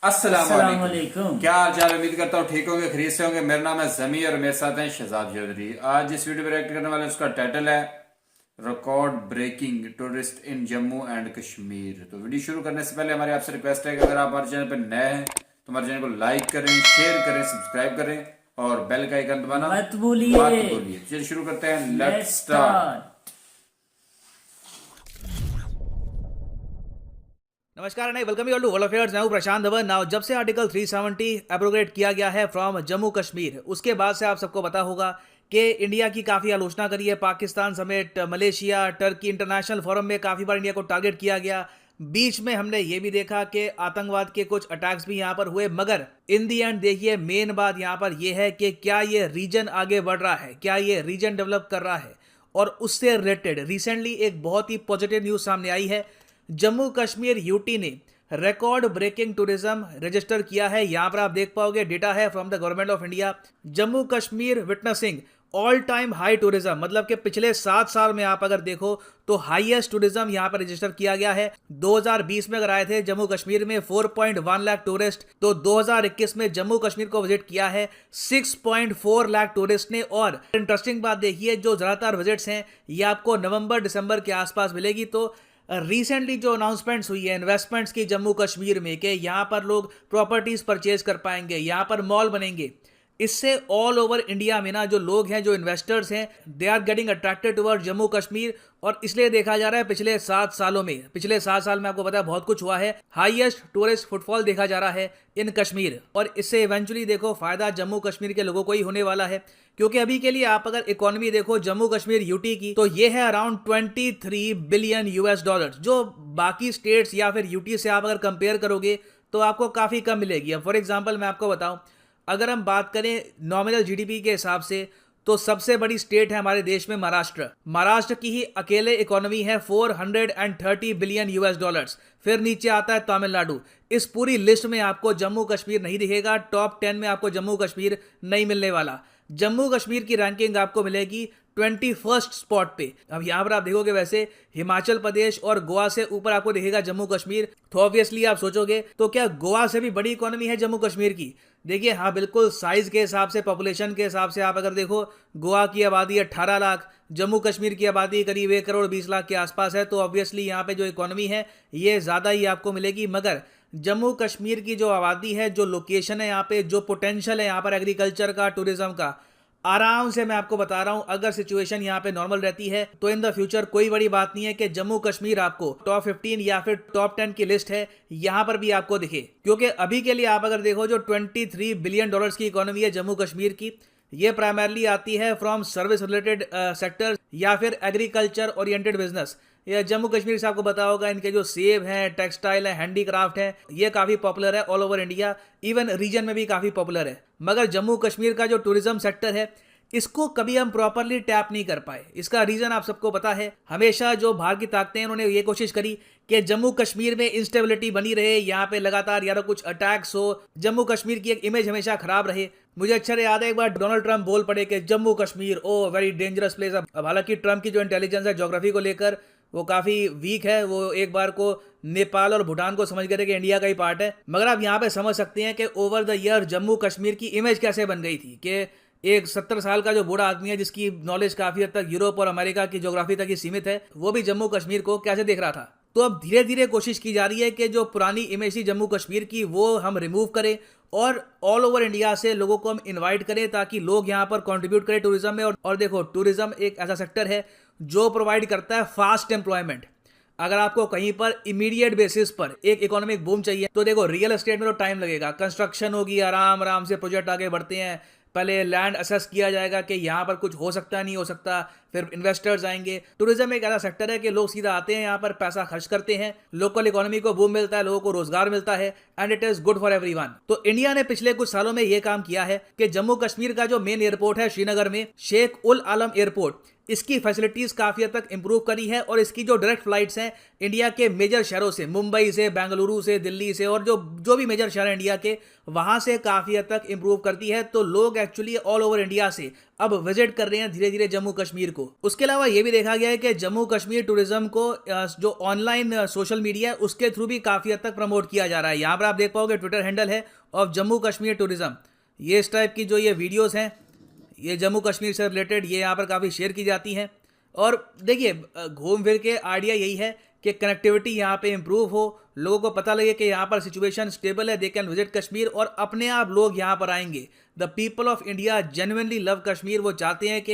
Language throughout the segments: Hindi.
अस्सलाम अस्सलामुअलैकुम। क्या हाल चाल। उम्मीद करता हूँ ठीक होंगे, खरीद से होंगे। मेरा नाम है जमी और मेरे साथ हैं शहजाद चौधरी। आज इस वीडियो पर रिएक्ट करने वाले उसका टाइटल है record breaking tourist in Jammu and Kashmir. तो वीडियो शुरू करने से पहले हमारी आपसे रिक्वेस्ट है कि अगर आप हमारे चैनल पर नए हैं तो हमारे चैनल को लाइक करें, शेयर करें, सब्सक्राइब करें और बेल का आइकन दबाना मत भूलिए। चलिए शुरू करते हैं। Let's let's start. स्टार्ट। नमस्कार and welcome you all to world affairs. मैं हूं प्रशांत धवन। नाउ जब से आर्टिकल 370 एब्रोगेट किया गया है फ्रॉम जम्मू कश्मीर, उसके बाद से आप सबको पता होगा कि इंडिया की काफ़ी आलोचना करी है। पाकिस्तान समेत मलेशिया, टर्की, इंटरनेशनल फोरम में काफ़ी बार इंडिया को टारगेट किया गया। बीच में हमने ये भी देखा कि आतंकवाद के कुछ अटैक्स भी यहाँ पर हुए, मगर इन दी एंड देखिए मेन बात यहाँ पर यह है कि क्या ये रीजन आगे बढ़ रहा है, क्या ये रीजन डेवलप कर रहा है। और उससे रिलेटेड रिसेंटली एक बहुत ही पॉजिटिव न्यूज़ सामने आई है। जम्मू कश्मीर यूटी ने रिकॉर्ड ब्रेकिंग टूरिज्म रजिस्टर किया है। यहां पर आप देख पाओगे डेटा है from the government of India. Jammu Kashmir witnessing all time high tourism, मतलब कि पिछले 7 साल में आप अगर देखो तो हाईएस्ट टूरिज्म यहां पर रजिस्टर किया गया है। 2020 में अगर आए थे जम्मू कश्मीर में 4.1 लाख टूरिस्ट, तो 2021 में जम्मू कश्मीर को विजिट किया है 6.4 लाख टूरिस्ट ने। और इंटरेस्टिंग बात देखिए, जो ज्यादातर विजिट्स हैं ये आपको नवंबर दिसंबर के आसपास मिलेगी। तो रिसेंटली जो अनाउंसमेंट्स हुई है इन्वेस्टमेंट्स की जम्मू कश्मीर में कि यहाँ पर लोग प्रॉपर्टीज परचेज कर पाएंगे, यहाँ पर मॉल बनेंगे, इससे ऑल ओवर इंडिया में ना जो लोग हैं, जो इन्वेस्टर्स हैं, they are getting attracted toward Jammu Kashmir. और इसलिए देखा जा रहा है पिछले 7 सालों में, पिछले 7 साल में आपको पता है बहुत कुछ हुआ है। हाईएस्ट टूरिस्ट फुटफॉल देखा जा रहा है इन कश्मीर, और इससे इवेंचुअली देखो फायदा जम्मू कश्मीर के लोगों को ही होने वाला है। क्योंकि अभी के लिए आप अगर इकोनॉमी देखो जम्मू कश्मीर यूटी की, तो ये है अराउंड 23 बिलियन यूएस डॉलर, जो बाकी स्टेट्स या फिर यूटी से आप अगर कंपेयर करोगे तो आपको काफ़ी कम मिलेगी। अब फॉर एग्जांपल मैं आपको बताऊं, अगर हम बात करें नॉमिनल जीडीपी के हिसाब से, तो सबसे बड़ी स्टेट है हमारे देश में महाराष्ट्र। महाराष्ट्र की ही अकेले इकोनॉमी है 430 बिलियन यूएस डॉलर्स। फिर नीचे आता है तमिलनाडु। इस पूरी लिस्ट में आपको जम्मू कश्मीर नहीं दिखेगा, टॉप 10 में आपको जम्मू कश्मीर नहीं मिलने वाला। जम्मू कश्मीर की रैंकिंग आपको मिलेगी 21st स्पॉट पे। अब यहां पर आप देखोगे वैसे हिमाचल प्रदेश और गोवा से ऊपर आपको दिखेगा जम्मू कश्मीर। तो ऑब्वियसली आप सोचोगे तो क्या गोवा से भी बड़ी इकोनॉमी है जम्मू कश्मीर की? देखिए हाँ, बिल्कुल साइज के हिसाब से, पॉपुलेशन के हिसाब से आप अगर देखो, गोवा की आबादी 18 लाख, जम्मू कश्मीर की आबादी करीब 1 करोड़ 20 लाख के आसपास है। तो ऑब्वियसली यहाँ पे जो इकोनॉमी है ये ज़्यादा ही आपको मिलेगी। मगर जम्मू कश्मीर की जो आबादी है, जो लोकेशन है यहाँ पे, जो पोटेंशियल है यहाँ पर एग्रीकल्चर का, टूरिज्म का, आराम से मैं आपको बता रहा हूं, अगर सिचुएशन यहां पे नॉर्मल रहती है तो इन द फ्यूचर कोई बड़ी बात नहीं है कि जम्मू कश्मीर आपको टॉप 15 या फिर टॉप 10 की लिस्ट है यहां पर भी आपको दिखे। क्योंकि अभी के लिए आप अगर देखो जो 23 बिलियन डॉलर्स की इकोनॉमी है जम्मू कश्मीर की, ये प्राइमरली आती है फ्रॉम सर्विस रिलेटेड सेक्टर या फिर एग्रीकल्चर ओरिएंटेड बिजनेस। या जम्मू कश्मीर से आपको पता होगा इनके जो सेब हैं, टेक्सटाइल है, हैंडीक्राफ्ट है, ये काफ़ी पॉपुलर है all over India, even region में भी काफ़ी पॉपुलर है। मगर जम्मू कश्मीर का जो टूरिज्म सेक्टर है इसको कभी हम प्रॉपरली टैप नहीं कर पाए। इसका रीजन आप सबको पता है। हमेशा जो बाहर की ताकतें हैं उन्होंने ये कोशिश करी कि जम्मू कश्मीर में इंस्टेबिलिटी बनी रहे, यहाँ पे लगातार या तो कुछ अटैक्स हो, जम्मू कश्मीर की एक इमेज हमेशा खराब रहे। मुझे अच्छा याद है एक बार डोनाल्ड ट्रंप बोल पड़े कि जम्मू कश्मीर ओ वेरी डेंजरस प्लेस। अब हालांकि ट्रंप की जो इंटेलिजेंस है ज्योग्राफी को लेकर वो काफ़ी वीक है। वो एक बार को नेपाल और भूटान को समझ गए थे कि इंडिया का ही पार्ट है। मगर आप यहाँ पे समझ सकते हैं कि over the year Jammu Kashmir की इमेज कैसे बन गई थी कि एक 70 साल का जो बूढ़ा आदमी है जिसकी नॉलेज काफ़ी हद तक यूरोप और अमेरिका की ज्योग्राफी तक ही सीमित है, वो भी जम्मू कश्मीर को कैसे देख रहा था। तो अब धीरे धीरे कोशिश की जा रही है कि जो पुरानी इमेज थी जम्मू कश्मीर की वो हम रिमूव करें और ऑल ओवर इंडिया से लोगों को हम इनवाइट करें ताकि लोग यहाँ पर कंट्रीब्यूट करें टूरिज्म में। और देखो, टूरिज्म एक ऐसा सेक्टर है जो प्रोवाइड करता है फास्ट एम्प्लॉयमेंट। अगर आपको कहीं पर इमीडिएट बेसिस पर एक इकोनॉमिक बूम चाहिए तो देखो रियल एस्टेट में तो टाइम लगेगा, कंस्ट्रक्शन होगी, आराम आराम से प्रोजेक्ट आगे बढ़ते हैं, पहले लैंड असेस किया जाएगा कि यहाँ पर कुछ हो सकता है नहीं हो सकता, फिर इन्वेस्टर्स आएंगे। टूरिज्म एक ऐसा सेक्टर है कि लोग सीधा आते हैं, यहाँ पर पैसा खर्च करते हैं, लोकल इकोनॉमी को बूम मिलता है, लोगों को रोजगार मिलता है, and it is good for everyone. तो इंडिया ने पिछले कुछ सालों में यह काम किया है कि जम्मू कश्मीर का जो मेन एयरपोर्ट है श्रीनगर में, शेख उल आलम एयरपोर्ट, इसकी फैसिलिटीज़ काफ़ी हद तक इम्प्रूव करी है और इसकी जो डायरेक्ट फ्लाइट्स हैं इंडिया के मेजर शहरों से, मुंबई से, बेंगलुरु से, दिल्ली से और जो जो भी मेजर शहर हैं इंडिया के, वहाँ से काफ़ी हद तक इम्प्रूव करती है। तो लोग एक्चुअली ऑल ओवर इंडिया से अब विजिट कर रहे हैं धीरे धीरे जम्मू कश्मीर को। उसके अलावा ये भी देखा गया है कि जम्मू कश्मीर टूरिज्म को जो ऑनलाइन सोशल मीडिया है उसके थ्रू भी काफ़ी हद तक प्रमोट किया जा रहा है। यहाँ पर आप देख पाओगे ट्विटर हैंडल है ऑफ जम्मू कश्मीर टूरिज्म। ये इस टाइप की जो ये वीडियोस हैं ये जम्मू कश्मीर से रिलेटेड ये यहाँ पर काफ़ी शेयर की जाती हैं। और देखिए घूम फिर के आइडिया यही है कि कनेक्टिविटी यहाँ पे इम्प्रूव हो, लोगों को पता लगे कि यहाँ पर सिचुएशन स्टेबल है, दे कैन विजिट कश्मीर और अपने आप लोग यहाँ पर आएंगे। The people of India genuinely love Kashmir. वो चाहते हैं कि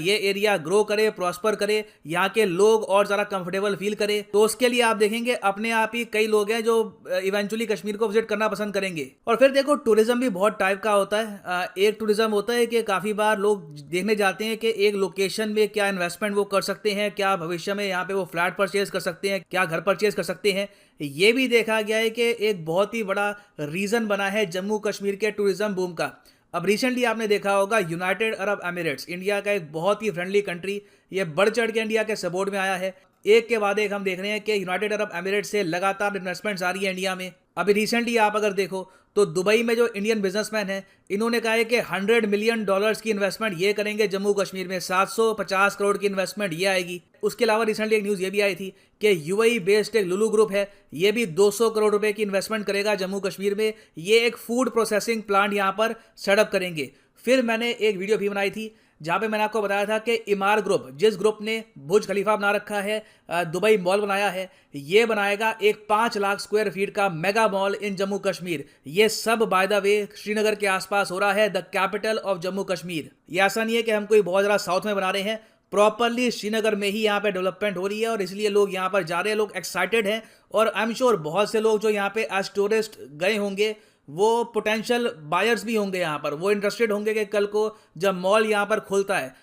ये एरिया ग्रो करे, प्रॉस्पर करे, यहाँ के लोग और ज़्यादा कंफर्टेबल फील करे। तो उसके लिए आप देखेंगे अपने आप ही कई लोग हैं जो इवेंचुअली कश्मीर को विजिट करना पसंद करेंगे। और फिर देखो टूरिज्म भी बहुत टाइप का होता है। एक टूरिज्म होता है कि काफ़ी बार लोग देखने जाते हैं कि एक लोकेशन में क्या इन्वेस्टमेंट वो कर सकते हैं, क्या भविष्य में यहाँ पे वो फ्लैट परचेज कर सकते हैं, क्या घर परचेज कर सकते हैं। ये भी देखा गया है कि एक बहुत ही बड़ा रीज़न बना है जम्मू कश्मीर के टूरिज्म बूम का। अब रिसेंटली आपने देखा होगा यूनाइटेड अरब एमिरेट्स, इंडिया का एक बहुत ही फ्रेंडली कंट्री, ये बढ़ चढ़ के इंडिया के सपोर्ट में आया है। एक के बाद एक हम देख रहे हैं कि यूनाइटेड अरब एमिरेट्स से लगातार इन्वेस्टमेंट्स आ रही है इंडिया में। अभी रिसेंटली आप अगर देखो तो दुबई में जो इंडियन बिजनेसमैन हैं इन्होंने कहा है कि $100 मिलियन की इन्वेस्टमेंट ये करेंगे जम्मू कश्मीर में, 750 करोड़ की इन्वेस्टमेंट ये आएगी। उसके अलावा रिसेंटली एक न्यूज़ ये भी आई थी कि यूएई बेस्ड एक लुलु ग्रुप है, ये भी 200 करोड़ रुपए की इन्वेस्टमेंट करेगा जम्मू कश्मीर में। ये एक फूड प्रोसेसिंग प्लांट यहाँ पर सेटअप करेंगे। फिर मैंने एक वीडियो भी बनाई थी जहाँ पे मैंने आपको बताया था कि इमार ग्रुप, जिस ग्रुप ने बुर्ज खलीफा बना रखा है, दुबई मॉल बनाया है, ये बनाएगा एक 5 लाख स्क्वायर फीट का मेगा मॉल इन जम्मू कश्मीर। ये सब बाय द वे श्रीनगर के आसपास हो रहा है, the capital of Jammu Kashmir. ये ऐसा नहीं है कि हम कोई बहुत ज़्यादा साउथ में बना रहे हैं, प्रॉपरली श्रीनगर में ही यहाँ पे डेवलपमेंट हो रही है और इसलिए लोग यहाँ पर जा रहे हैं, लोग एक्साइटेड हैं। और आई एम श्योर बहुत से लोग जो यहाँ पे एज टूरिस्ट गए होंगे वो पोटेंशियल बायर्स भी होंगे यहाँ पर, वो इंटरेस्टेड होंगे कि कल को जब मॉल यहाँ पर खुलता है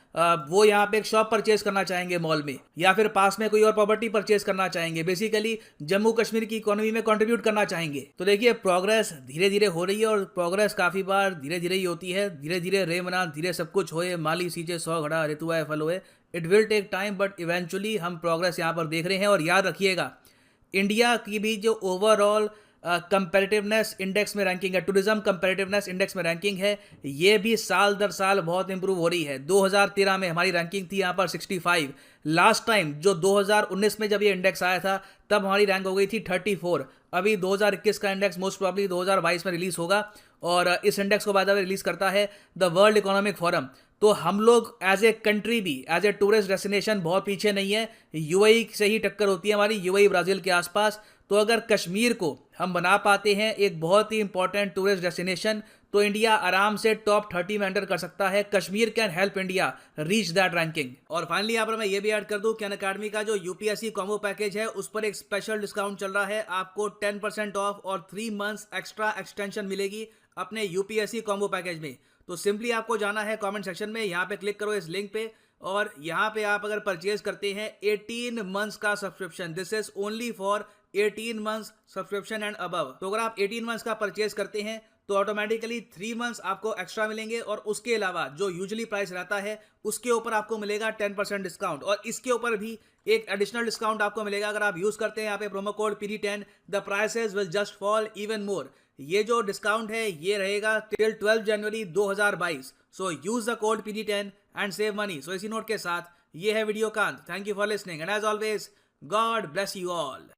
वो यहाँ पे एक शॉप परचेज करना चाहेंगे मॉल में, या फिर पास में कोई और प्रॉपर्टी परचेज करना चाहेंगे, बेसिकली जम्मू कश्मीर की इकोनॉमी में कंट्रीब्यूट करना चाहेंगे। तो देखिए प्रोग्रेस धीरे धीरे हो रही है और प्रोग्रेस काफ़ी बार धीरे धीरे ही होती है। धीरे धीरे रे मना धीरे सब कुछ होए, माली सींचे 100 घड़ा ऋतु आए फल होए। It will take time but eventually हम प्रोग्रेस यहाँ पर देख रहे हैं। और याद रखिएगा इंडिया की भी जो ओवरऑल कंपेरेटिवनेस इंडेक्स में रैंकिंग है, टूरिज्म कंपेरेटिवनेस इंडेक्स में रैंकिंग है, ये भी साल दर साल बहुत इंप्रूव हो रही है। 2013 में हमारी रैंकिंग थी यहाँ पर 65। लास्ट टाइम जो 2019 में जब ये इंडेक्स आया था तब हमारी रैंक हो गई थी 34। अभी 2021 का इंडेक्स मोस्ट प्रॉब्ली 2022 में रिलीज होगा और इस इंडेक्स को बाद में रिलीज करता है द वर्ल्ड इकोनॉमिक फोरम। तो हम लोग एज ए कंट्री भी, एज ए टूरिस्ट डेस्टिनेशन बहुत पीछे नहीं है। यूएई से ही टक्कर होती है हमारी, यूएई ब्राज़ील के आसपास। तो अगर कश्मीर को हम बना पाते हैं एक बहुत ही इंपॉर्टेंट टूरिस्ट डेस्टिनेशन तो इंडिया आराम से टॉप 30 में एंटर कर सकता है। Kashmir can help India reach that ranking. और फाइनली यहाँ पर मैं ये भी ऐड कर दूं कि अनअकैडमी का जो यूपीएससी कॉम्बो पैकेज है उस पर एक स्पेशल डिस्काउंट चल रहा है। आपको 10% ऑफ और 3 मंथ्स एक्स्ट्रा एक्सटेंशन मिलेगी अपने यूपीएससी कॉम्बो पैकेज में। तो सिंपली आपको जाना है कमेंट सेक्शन में, यहाँ पे क्लिक करो इस लिंक पे और यहाँ पे आप अगर परचेज करते हैं 18 मंथ्स का subscription, this is only for 18 months subscription and above. तो अगर आप 18 मंथ्स का परचेज करते हैं तो ऑटोमेटिकली 3 मंथ्स आपको एक्स्ट्रा मिलेंगे और उसके अलावा जो यूजुअली प्राइस रहता है उसके ऊपर आपको मिलेगा 10% डिस्काउंट। और इसके ऊपर भी एक एडिशनल डिस्काउंट आपको मिलेगा अगर आप यूज करते हैं यहाँ पे promo code PD10, the prices will just fall even more. ये जो डिस्काउंट है ये रहेगा टिल 12 जनवरी 2022। So use the code PD10 and save money. So इसी नोट के साथ ये है वीडियो कांत। Thank you for listening and as always God bless you all.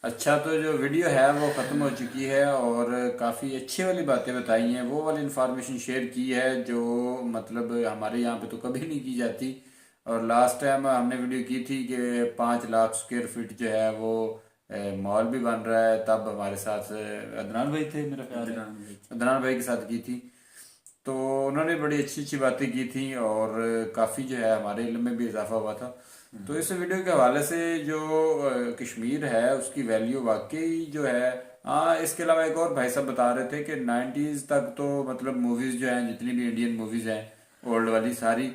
अच्छा, तो जो वीडियो है वो ख़त्म हो चुकी है और काफ़ी अच्छी वाली बातें बताई हैं, वो वाली इन्फॉर्मेशन शेयर की है जो मतलब हमारे यहाँ पे तो कभी नहीं की जाती। और लास्ट टाइम हमने वीडियो की थी कि 5 लाख स्क्वायर फीट जो है वो मॉल भी बन रहा है, तब हमारे साथ अदनान भाई थे, मेरा ख्याल है अदनान भाई के साथ की थी। तो उन्होंने बड़ी अच्छी अच्छी बातें की थी और काफ़ी जो है हमारे इल्म में भी इजाफा हुआ था। तो इस वीडियो के हवाले से जो कश्मीर है उसकी वैल्यू वाकई जो है। हाँ, इसके अलावा एक और भाई साहब बता रहे थे कि 90s तक तो मतलब मूवीज़ जो हैं, जितनी भी इंडियन मूवीज़ हैं ओल्ड वाली सारी,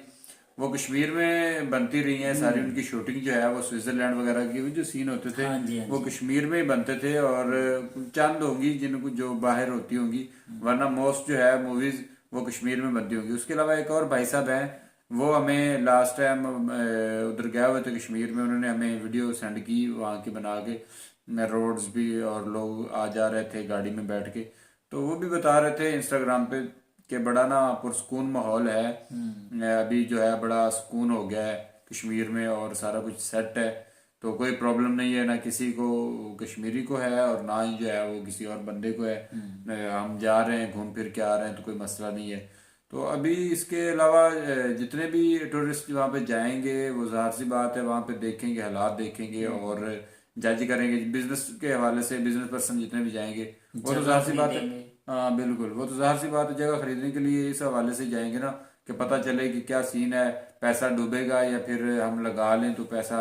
वो कश्मीर में बनती रही हैं सारी। उनकी शूटिंग जो है वो स्विट्जरलैंड वगैरह की जो सीन होते थे हाँ जी, हाँ वो कश्मीर में ही बनते थे, और चंद होंगी जिनको जो बाहर होती होंगी, वरना मोस्ट जो है मूवीज वो कश्मीर में बनती होंगी। उसके अलावा एक और भाई साहब हैं, वो हमें लास्ट टाइम उधर गए हुए थे कश्मीर में, उन्होंने हमें वीडियो सेंड की वहाँ की बना के, रोड्स भी, और लोग आ जा रहे थे गाड़ी में बैठ के। तो वो भी बता रहे थे इंस्टाग्राम पे कि बड़ा ना पुरसकून माहौल है, अभी जो है बड़ा सुकून हो गया है कश्मीर में, और सारा कुछ सेट है, तो कोई प्रॉब्लम नहीं है, ना किसी को कश्मीरी को है और ना ही जो है वो किसी और बंदे को है। हम जा रहे हैं, घूम फिर के आ रहे हैं, तो कोई मसला नहीं है। तो अभी इसके अलावा जितने भी टूरिस्ट वहाँ पे जाएंगे, वो ज़ाहिर सी बात है वहाँ पे देखेंगे, हालात देखेंगे और जज करेंगे। बिजनेस के हवाले से बिजनेस पर्सन जितने भी जाएंगे वो तो जगह ज़ाहिर सी बात है, खरीदेंगे। हाँ बिल्कुल, वो तो ज़ाहिर सी बात है जगह खरीदने के लिए इस हवाले से जाएंगे ना, कि पता चले कि क्या सीन है, पैसा डूबेगा या फिर हम लगा लें तो पैसा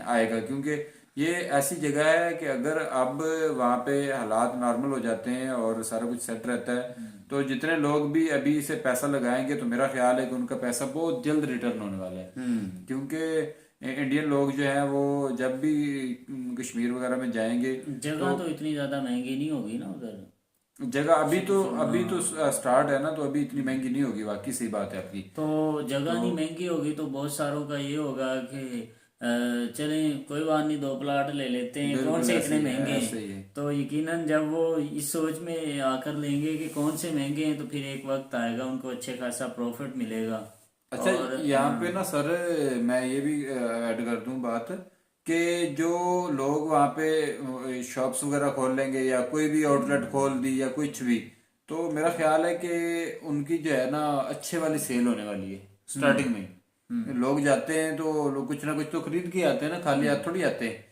आएगा। क्योंकि ये ऐसी जगह है कि अगर अब वहाँ पे हालात नॉर्मल हो जाते हैं और सारा कुछ सेट रहता है, तो जितने लोग भी अभी इसे पैसा लगाएंगे तो मेरा ख्याल है कि उनका पैसा बहुत जल्द रिटर्न होने वाला है। क्योंकि इंडियन लोग जो हैं वो जब भी कश्मीर वगैरह में जाएंगे, जगह तो इतनी ज्यादा महंगी नहीं होगी ना उधर। जगह अभी तो स्टार्ट है ना, तो अभी इतनी महंगी नहीं होगी, वाकई सही बात है आपकी। तो जगह नहीं महंगी होगी तो बहुत सारों का ये होगा कि चलें कोई बात नहीं, 2 प्लाट ले लेते हैं, कौन बिल्कुल से ऐसे इतने ही है, महंगे ऐसे ही हैं। है। तो यकीनन जब वो इस सोच में आकर लेंगे कि कौन से महंगे हैं, तो फिर एक वक्त आएगा उनको अच्छे खासा प्रॉफिट मिलेगा। अच्छा, और यहाँ पे ना सर, मैं ये भी ऐड कर दूं बात, कि जो लोग वहाँ पे शॉप्स वगैरह खोल लेंगे या कोई भी आउटलेट खोल दी या कुछ भी, तो मेरा ख्याल है कि उनकी जो है ना अच्छे वाली सेल होने वाली है स्टार्टिंग में। लोग जाते हैं तो लोग कुछ ना कुछ तो खरीद के आते हैं ना, खाली हाथ थोड़ी आते हैं।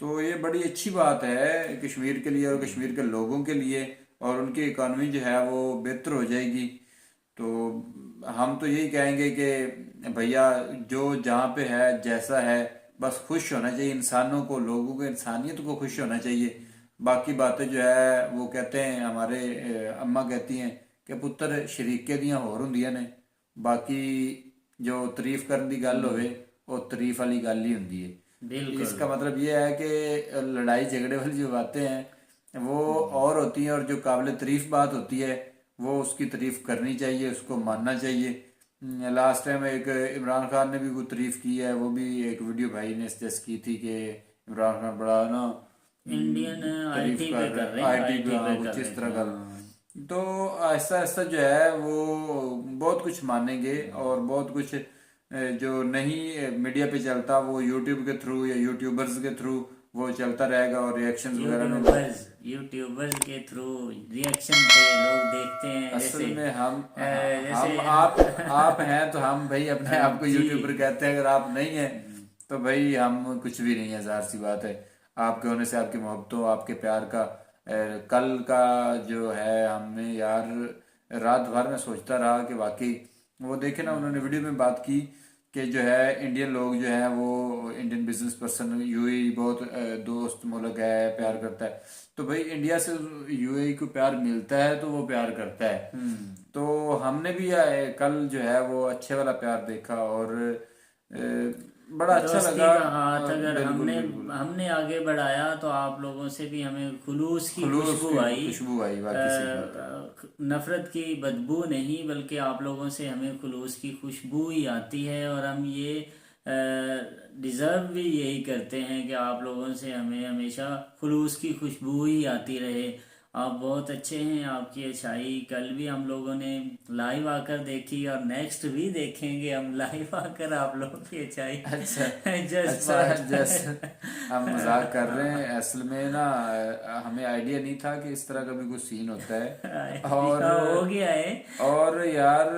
तो ये बड़ी अच्छी बात है कश्मीर के लिए और कश्मीर के लोगों के लिए, और उनकी इकॉनमी जो है वो बेहतर हो जाएगी। तो हम तो यही कहेंगे कि भैया जो जहाँ पे है जैसा है, बस खुश होना चाहिए इंसानों को, लोगों को, इंसानियत को खुश होना चाहिए। बाकी बातें जो है वो कहते हैं हमारे अम्मा कहती हैं कि पुत्र शरीके दियां होर हुंदियां ने, बाकी जो तारीफ करने की गल होवे वो तारीफ वाली गल ही हुंदी है। बिल्कुल इसका मतलब ये है कि लड़ाई झगड़े वाली जो बातें हैं वो और होती हैं, और जो काबिल तारीफ बात होती है वो उसकी तारीफ करनी चाहिए, उसको मानना चाहिए। लास्ट टाइम एक इमरान खान ने भी कोई तारीफ की है, वो भी एक वीडियो भाई ने सजेस्ट की थी कि इमरान खान बड़ा ना इंडियन तारीफ आईटी पे कर कर रहे रहे हैं, हैं, आईटी आईटी पे, हाँ, पे कर कुछ रहे इस तरह थे। का। हाँ तो आहिस्ता आहिस्ता जो है वो बहुत कुछ मानेंगे, और बहुत कुछ जो नहीं मीडिया पे चलता वो यूट्यूब के थ्रू या यूट्यूबर्स के थ्रू वो चलता रहेगा, और रिएक्शंस वगैरह में यूट्यूबर्स के थ्रू रिएक्शन पे लोग देखते हैं। असल जैसे में हम जैसे आप हैं तो हम भाई अपने आप को जी यूट्यूबर कहते हैं, अगर आप नहीं हैं तो भाई हम कुछ भी नहीं है, जाहिर सी बात है। आपके होने से आपकी मोहब्बतों, आपके प्यार का कल का जो है, हमने यार रात भर में सोचता रहा कि वाकई वो देखे ना, उन्होंने वीडियो में बात की कि जो है इंडियन लोग जो है वो इंडियन बिजनेस पर्सन, यूएई बहुत दोस्त मुल्क है, प्यार करता है। तो भाई इंडिया से यूएई को प्यार मिलता है तो वो प्यार करता है। तो हमने भी कल जो है वो अच्छे वाला प्यार देखा, और बड़ा अच्छा दोस्ती लगा। का हाथ अगर बिल्कुल हमने बिल्कुल, हमने आगे बढ़ाया तो आप लोगों से भी हमें खुलूस की खुलूस खुशबू की आई। खुशबू आई, बाकी सही बात है। नफरत की बदबू नहीं, बल्कि आप लोगों से हमें खुलूस की खुशबू ही आती है। और हम ये डिज़र्व भी यही करते हैं कि आप लोगों से हमें हमेशा खुलूस की खुशबू ही आती रहे। आप बहुत अच्छे हैं, आपकी अच्छाई कल भी हम लोगों ने लाइव आकर देखी, और नेक्स्ट भी देखेंगे हम लाइव आकर आप लोगों की अच्छाई। अच्छा जस्ट अच्छा, जैसे हम मजाक कर रहे हैं, असल में ना हमें आइडिया नहीं था कि इस तरह का भी कुछ सीन होता है। हो गया है। और यार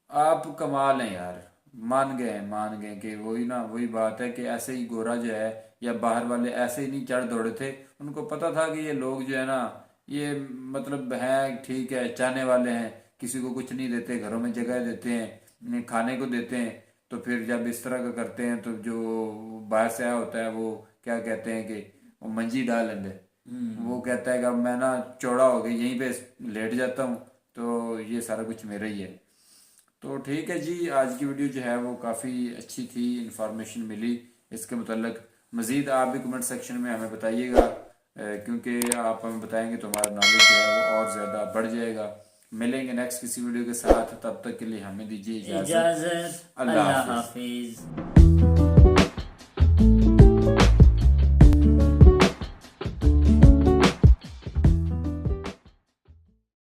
आप कमाल हैं यार, मान गए कि वही ना, वही बात है कि ऐसे ही गोरा जो है या बाहर वाले ऐसे ही नहीं चढ़ दौड़े थे। उनको पता था कि ये लोग जो है ना, ये मतलब है ठीक है, चाहने वाले हैं, किसी को कुछ नहीं देते, घरों में जगह देते हैं, इन्हें खाने को देते हैं। तो फिर जब इस तरह का करते हैं तो जो बाहर से आया होता है वो क्या कहते हैं कि वो मंजी डाल लेंगे। वो कहता है कि अब मैं ना चौड़ा हो गई, यहीं पे लेट जाता हूँ, तो ये सारा कुछ मेरा ही है। तो ठीक है जी, आज की वीडियो जो है वो काफ़ी अच्छी थी, इंफॉर्मेशन मिली इसके मुतल्लिक। मज़ीद आप भी कमेंट सेक्शन में हमें बताइएगा, क्योंकि आप हमें बताएंगे तो हमारा नॉलेज जो है वो और ज़्यादा बढ़ जाएगा। मिलेंगे नेक्स्ट किसी वीडियो के साथ, तब तक के लिए हमें दीजिए इजाज़त। इजाज़त, अल्लाह अल्लाह हाफिज़। हाफिज।